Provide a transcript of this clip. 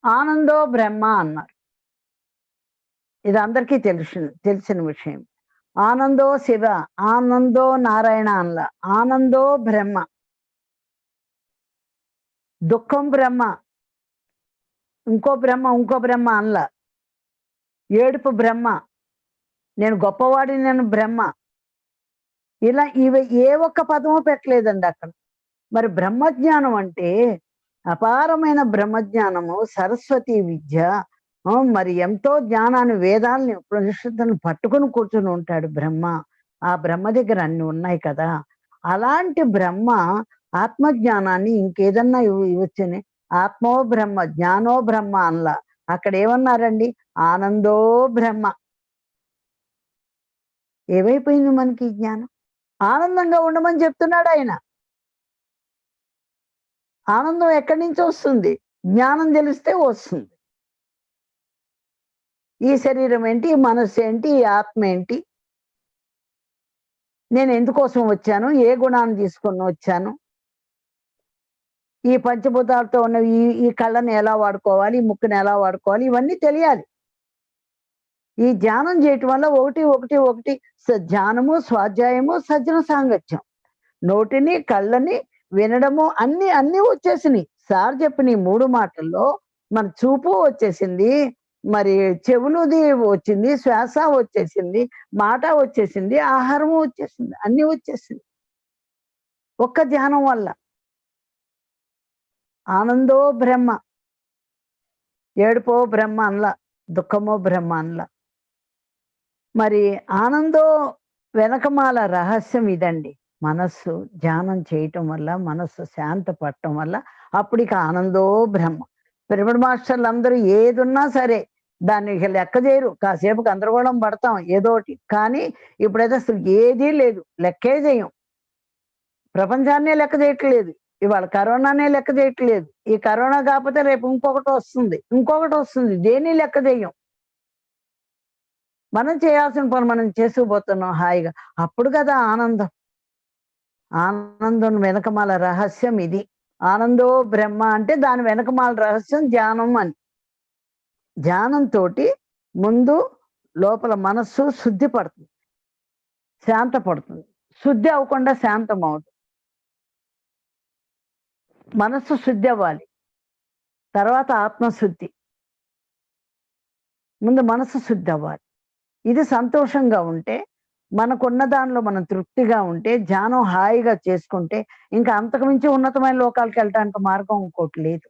ఆనందో బ్రహ్మ అన్నారు. ఇది అందరికీ తెలిసిన విషయం. ఆనందో శివ, ఆనందో నారాయణ అనలా. ఆనందో బ్రహ్మ. దుఃఖం బ్రహ్మ, ఇంకో బ్రహ్మ అనలా. ఏడుపు బ్రహ్మ, నేను గొప్పవాడిని నేను బ్రహ్మ. ఇలా ఇవి ఏ ఒక్క పదము పెట్టలేదండి అక్కడ. మరి బ్రహ్మజ్ఞానం అంటే అపారమైన బ్రహ్మజ్ఞానము, సరస్వతి విద్య. మరి ఎంతో జ్ఞానాన్ని, వేదాలని, ఉపనిషత్తులను పట్టుకుని కూర్చుని ఉంటాడు బ్రహ్మ. ఆ బ్రహ్మ దగ్గర అన్ని ఉన్నాయి కదా. అలాంటి బ్రహ్మ ఆత్మజ్ఞానాన్ని ఇంకేదన్నా ఇవ్వచ్చని ఆత్మో బ్రహ్మ, జ్ఞానో బ్రహ్మ అనలా. అక్కడ ఏమన్నారండి? ఆనందో బ్రహ్మ. ఏమైపోయింది మనకి జ్ఞానం? ఆనందంగా ఉండమని చెప్తున్నాడు ఆయన. ఆనందం ఎక్కడి నుంచి వస్తుంది? జ్ఞానం తెలిస్తే వస్తుంది. ఈ శరీరం ఏంటి, ఈ మనస్సు ఏంటి, ఈ ఆత్మ ఏంటి, నేను ఎందుకోసం వచ్చాను, ఏ గుణాన్ని తీసుకొని వచ్చాను, ఈ పంచభూతాలతో ఉన్న ఈ కళ్ళని ఎలా వాడుకోవాలి, ఈ ముక్కుని ఎలా వాడుకోవాలి, ఇవన్నీ తెలియాలి. ఈ ధ్యానం చేయటం వల్ల ఒకటి ధ్యానము, స్వాధ్యాయము, సజ్జన సాంగత్యం. నోటిని, కళ్ళని వినడము అన్ని వచ్చేసినాయి. సార్ చెప్పిన ఈ 3 మాటల్లో మన చూపు వచ్చేసింది, మరి చెవులుది వచ్చింది, శ్వాస వచ్చేసింది, మాట వచ్చేసింది, ఆహారము వచ్చేసింది, అన్ని వచ్చేసింది ఒక్క ధ్యానం వల్ల. ఆనందో బ్రహ్మ, ఏడుపో బ్రహ్మ అనలా, దుఃఖమో బ్రహ్మ అనలా. మరి ఆనందో వెనకమాల రహస్యం ఇదండి. మనస్సు ధ్యానం చేయటం వల్ల, మనస్సు శాంతపడటం వల్ల అప్పుడు ఇక ఆనందో బ్రహ్మ. పిరమిడ్ మాస్టర్లు అందరూ ఏదున్నా సరే దాన్ని ఇక లెక్క చేయరు. కాసేపు గందరగోళం పడతాం ఏదోటి, కానీ ఇప్పుడైతే అసలు ఏదీ లేదు, లెక్కే చేయం. ప్రపంచాన్నే లెక్క చేయట్లేదు. ఇవాళ కరోనానే లెక్క చేయట్లేదు. ఈ కరోనా కాకపోతే రేపు ఇంకొకటి వస్తుంది, దేన్ని లెక్క చేయం. మనం చేయాల్సిన పని మనం చేసుకుపోతున్నాం హాయిగా. అప్పుడు కదా ఆనందం. ఆనందం వెనకమాల రహస్యం ఇది. ఆనందో బ్రహ్మ అంటే దాని వెనకమాల రహస్యం ధ్యానం అని. ధ్యానంతో ముందు లోపల మనస్సు శుద్ధి పడుతుంది, శాంతపడుతుంది. శుద్ధి అవ్వకుండా శాంతం అవుతుంది. మనస్సు శుద్ధి అవ్వాలి, తర్వాత ఆత్మశుద్ధి. ముందు మనస్సు శుద్ధి అవ్వాలి. ఇది సంతోషంగా ఉంటే, మనకున్న దానిలో మనం తృప్తిగా ఉంటే, ధ్యానం హాయిగా చేసుకుంటే, ఇంకా అంతకు మించి ఉన్నతమైన లోకాలకు వెళ్ళటానికి మార్గం ఇంకోటి లేదు.